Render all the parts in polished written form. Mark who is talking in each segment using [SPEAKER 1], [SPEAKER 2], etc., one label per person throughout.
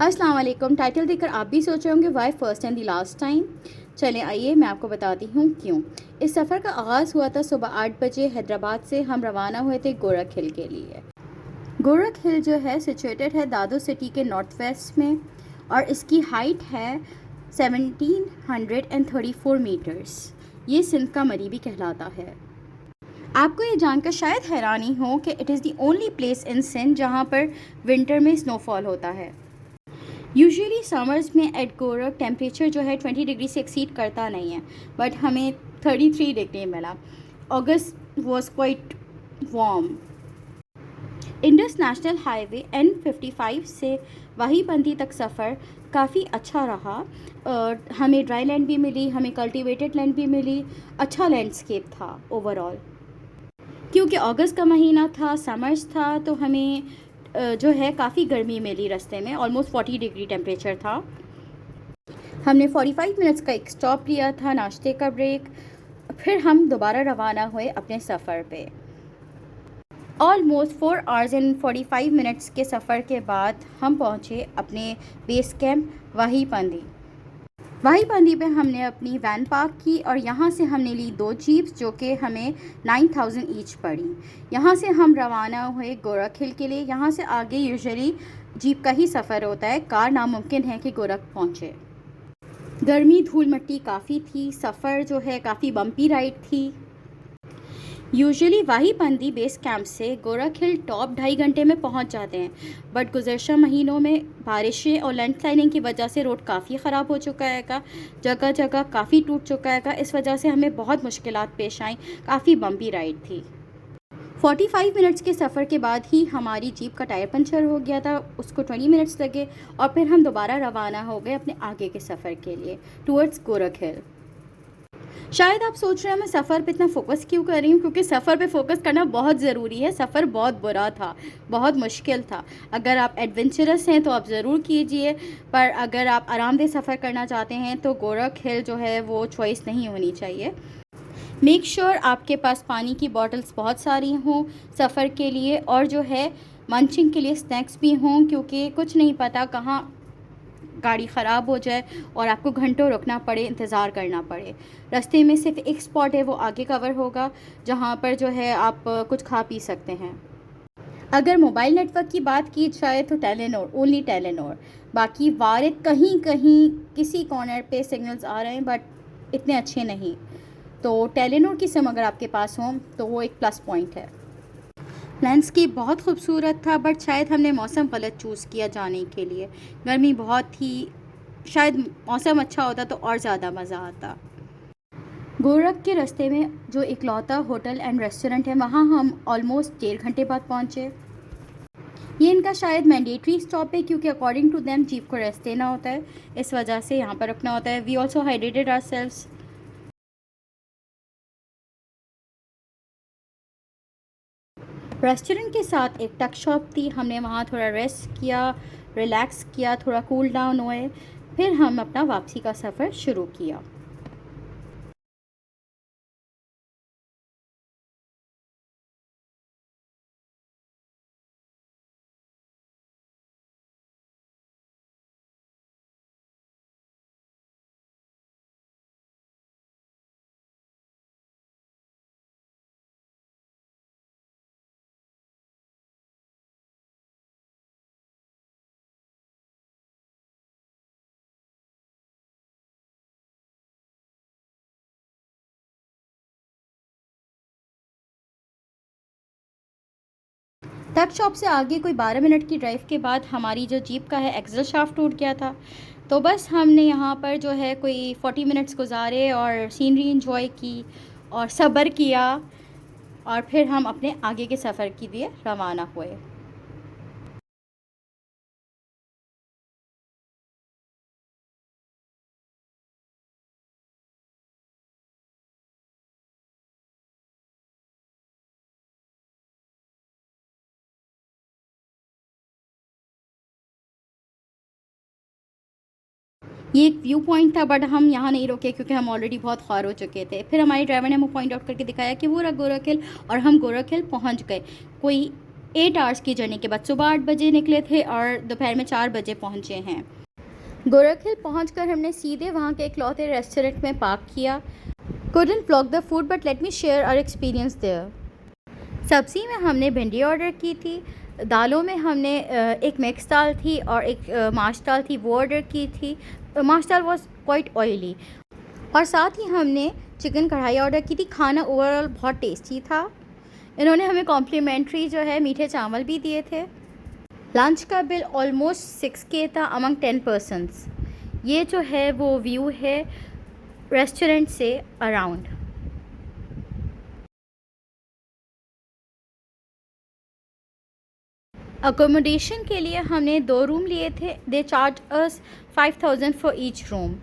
[SPEAKER 1] अस्सलाम वालेकुम। टाइटल देखकर आप भी सोच रहे होंगे why first and the last time. चलें आइए मैं आपको बताती हूँ क्यों। इस सफ़र का आगाज़ हुआ था सुबह 8 बजे। हैदराबाद से हम रवाना हुए थे गोरख हिल के लिए। गोरख हिल जो है सिचुएटेड है दादो सिटी के नॉर्थ वेस्ट में और इसकी हाइट है 1734 मीटर्स। ये सिंध का मरी भी कहलाता है। आपको ये जानकर शायद हैरानी हो कि it is the only place in Sindh जहाँ पर विंटर में स्नोफॉल होता है। यूजुअली समर्स में एट गोरख टेम्परेचर जो है 20 डिग्री से एक्सीड करता नहीं है, बट हमें 33 डिग्री मिला। August was quite warm. Indus national highway N55 से वाहीपंथी तक सफ़र काफ़ी अच्छा रहा। हमें ड्राई लैंड भी मिली, हमें कल्टीवेटेड लैंड भी मिली। अच्छा लैंडस्केप था ओवरऑल। क्योंकि अगस्त का महीना था, समर्स था, तो हमें जो है काफ़ी गर्मी मिली रास्ते में। ऑलमोस्ट 40 डिग्री टेम्परेचर था। हमने 45 मिनट्स का एक स्टॉप लिया था, नाश्ते का ब्रेक। फिर हम दोबारा रवाना हुए अपने सफ़र पे। ऑलमोस्ट 4 आवर्स एंड 45 मिनट्स के सफ़र के बाद हम पहुँचे अपने बेस कैंप वाहीपंथी पे हमने अपनी वैन पार्क की और यहाँ से हमने ली 2 जीप्स जो कि हमें 9000 ईच पड़ी। यहाँ से हम रवाना हुए गोरख हिल के लिए। यहाँ से आगे यूजुअली जीप का ही सफ़र होता है, कार नामुमकिन है कि गोरख पहुँचे। गर्मी धूल मिट्टी काफ़ी थी। सफ़र जो है काफ़ी बम्पी राइड थी। यूजुअली वाहीपंथी बेस कैंप से गोरख हिल टॉप 2.5 घंटे में पहुंच जाते हैं, बट गुज़श्ता महीनों में बारिशें और लैंडस्लाइडिंग की वजह से रोड काफ़ी ख़राब हो चुका है, जगह जगह काफ़ी टूट चुका है। इस वजह से हमें बहुत मुश्किलात पेश आई। काफ़ी बम्पी राइड थी। 45 मिनट्स के सफ़र के बाद ही हमारी जीप का टायर पंचर हो गया था। उसको 20 मिनट्स लगे और फिर हम दोबारा रवाना हो गए अपने आगे के सफ़र के लिए टूवर्ड्स गोरख हिल। शायद आप सोच रहे हैं मैं सफ़र पे इतना फोकस क्यों कर रही हूँ, क्योंकि सफ़र पे फोकस करना बहुत ज़रूरी है। सफ़र बहुत बुरा था, बहुत मुश्किल था। अगर आप एडवेंचरस हैं तो आप ज़रूर कीजिए, पर अगर आप आरामदेह सफ़र करना चाहते हैं तो गोरख हिल जो है वो चॉइस नहीं होनी चाहिए। मेक श्योर आपके पास पानी की बॉटल्स बहुत सारी हों सफ़र के लिए, और जो है मंचिंग के लिए स्नैक्स भी हों, क्योंकि कुछ नहीं पता कहाँ गाड़ी ख़राब हो जाए और आपको घंटों रुकना पड़े, इंतज़ार करना पड़े। रास्ते में सिर्फ एक स्पॉट है, वो आगे कवर होगा, जहाँ पर जो है आप कुछ खा पी सकते हैं। अगर मोबाइल नेटवर्क की बात की जाए तो टेलेनोर, ओनली टेलेनोर। बाकी वारिद कहीं कहीं किसी कॉर्नर पे सिग्नल्स आ रहे हैं, बट इतने अच्छे नहीं। तो टेलेनोर की सिम अगर आपके पास हो तो वो एक प्लस पॉइंट है। लैंडस्केप बहुत खूबसूरत था, बट शायद हमने मौसम गलत चूज़ किया जाने के लिए। गर्मी बहुत थी, शायद मौसम अच्छा होता तो और ज़्यादा मज़ा आता। गोरख के रास्ते में जो इकलौता होटल एंड रेस्टोरेंट है वहाँ हम ऑलमोस्ट 1.5 घंटे बाद पहुँचे। ये इनका शायद मैंडेटरी स्टॉप है, क्योंकि अकॉर्डिंग टू देम जीप को रेस्ट देना होता है, इस वजह से यहाँ पर रुकना होता है। We also hydrated ourselves. Restaurant के साथ एक टक शॉप थी, हमने वहाँ थोड़ा रेस्ट किया, रिलैक्स किया, थोड़ा कूल डाउन हुए। फिर हम अपना वापसी का सफ़र शुरू किया। टक शॉप से आगे कोई 12 मिनट की ड्राइव के बाद हमारी जो जीप का है एक्सल शाफ्ट टूट गया था। तो बस हमने यहाँ पर जो है कोई 40 मिनट्स गुजारे और सीनरी इंजॉय की और सब्र किया, और फिर हम अपने आगे के सफ़र के लिए रवाना हुए। ये एक व्यू पॉइंट था, बट हम यहाँ नहीं रुके क्योंकि हम ऑलरेडी बहुत ख्वार हो चुके थे। फिर हमारे ड्राइवर ने हमें पॉइंट आउट करके दिखाया कि वो रहा गोरख हिल, और हम गोरख हिल पहुँच गए। कोई 8 आवर्स की जर्नी के बाद सुबह 8 बजे निकले थे और दोपहर में 4 बजे पहुँचे हैं। गोरख हिल पहुँचकर हमने सीधे वहाँ के इकलौते रेस्टोरेंट में पार्क किया। Couldn't vlog the food but let me share our experience there. सब्ज़ी में हमने भिंडी ऑर्डर की थी। दालों में हमने एक मिक्स दाल थी और एक माश दाल थी, वो ऑर्डर की थी। माश दाल वॉज क्वाइट ऑयली। और साथ ही हमने चिकन कढ़ाई ऑर्डर की थी। खाना ओवरऑल बहुत टेस्टी था। इन्होंने हमें कॉम्प्लीमेंट्री जो है मीठे चावल भी दिए थे। लंच का बिल ऑलमोस्ट 6K था अमंग 10 पर्सनस। ये जो है वो व्यू है रेस्टोरेंट से अराउंड। अकोमोडेशन के लिए हमने 2 रूम लिए थे। They charge us 5000 for each room.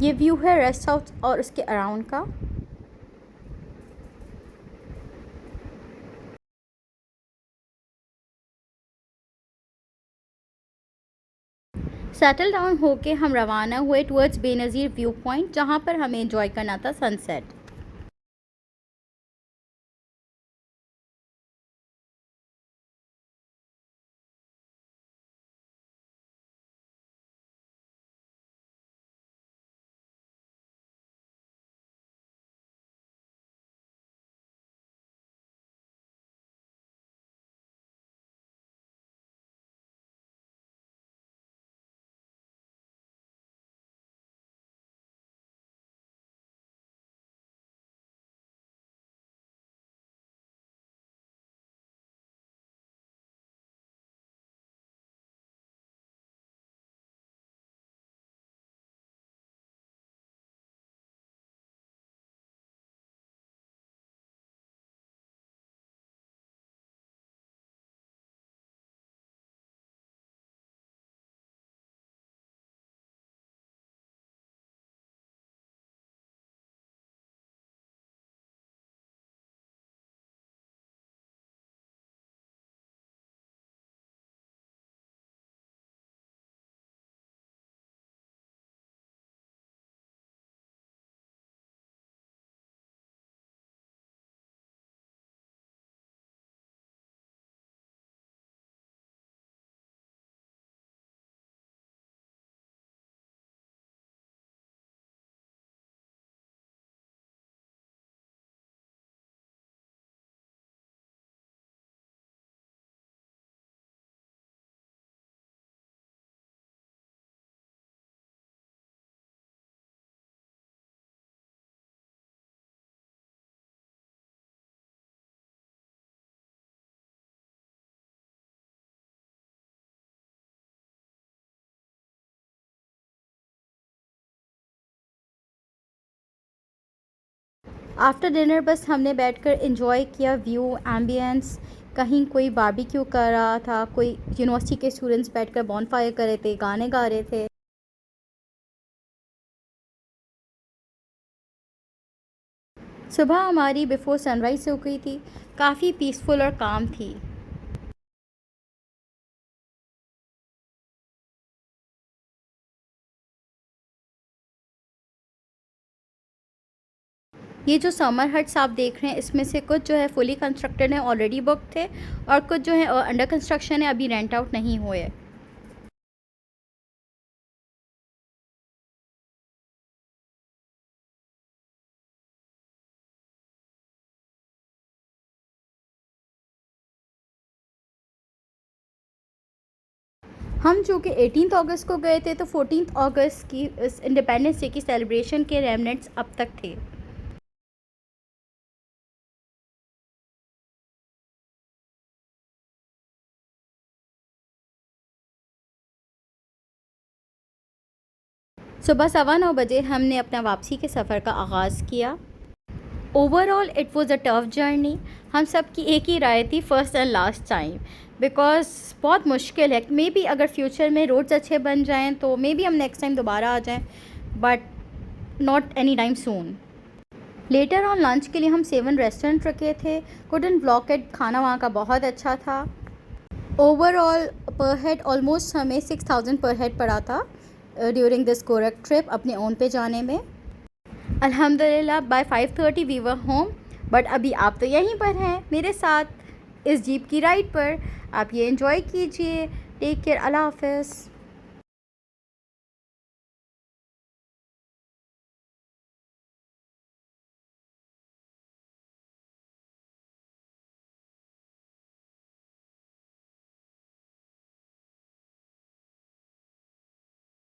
[SPEAKER 1] ये व्यू है रेस्ट हाउस और उसके अराउंड का। सेटल डाउन होके हम रवाना हुए टुवर्ड्स बेनज़ीर व्यू पॉइंट, जहाँ पर हमें एंजॉय करना था सनसेट। आफ्टर डिनर बस हमने बैठकर एंजॉय किया व्यू, एम्बियंस। कहीं कोई बारबेक्यू कर रहा था, कोई यूनिवर्सिटी के स्टूडेंट्स बैठकर बॉनफायर कर रहे थे, गाने गा रहे थे। सुबह हमारी बिफोर सनराइज़ हो गई थी। काफ़ी पीसफुल और काम थी। ये जो समर हट्स आप देख रहे हैं, इसमें से कुछ जो है फुली कंस्ट्रक्टेड है, ऑलरेडी बुक थे, और कुछ जो है अंडर कंस्ट्रक्शन है, अभी रेंट आउट नहीं हुए। हम जो कि 18 अगस्त को गए थे, तो 14 अगस्त की इस इंडिपेंडेंस डे की सेलिब्रेशन के रेमनेंट्स अब तक थे। सुबह 9:15 बजे हमने अपना वापसी के सफ़र का आगाज़ किया। Overall it was a tough journey. हम सब की एक ही राय थी, first and last time, because बहुत मुश्किल है। मे बी अगर फ्यूचर में रोड्स अच्छे बन जाएं तो मे बी हम नेक्स्ट टाइम दोबारा आ जाएं, but not any time soon. Later on lunch के लिए हम 7 रेस्टोरेंट रखे थे। कुडन ब्लॉक इट, खाना वहाँ का बहुत अच्छा था। ओवरऑल पर हेड ऑलमोस्ट हमें 6000 पर हेड पड़ा था ड्यूरिंग दिस गोरख ट्रिप, अपने ओन पे जाने में। अल्हम्दुलिल्लाह by 5:30 we were home. But अभी आप तो यहीं पर हैं मेरे साथ। इस जीप की राइड पर। आप ये एंजॉय कीजिए। Take care. अल्लाह हाफ़िज़।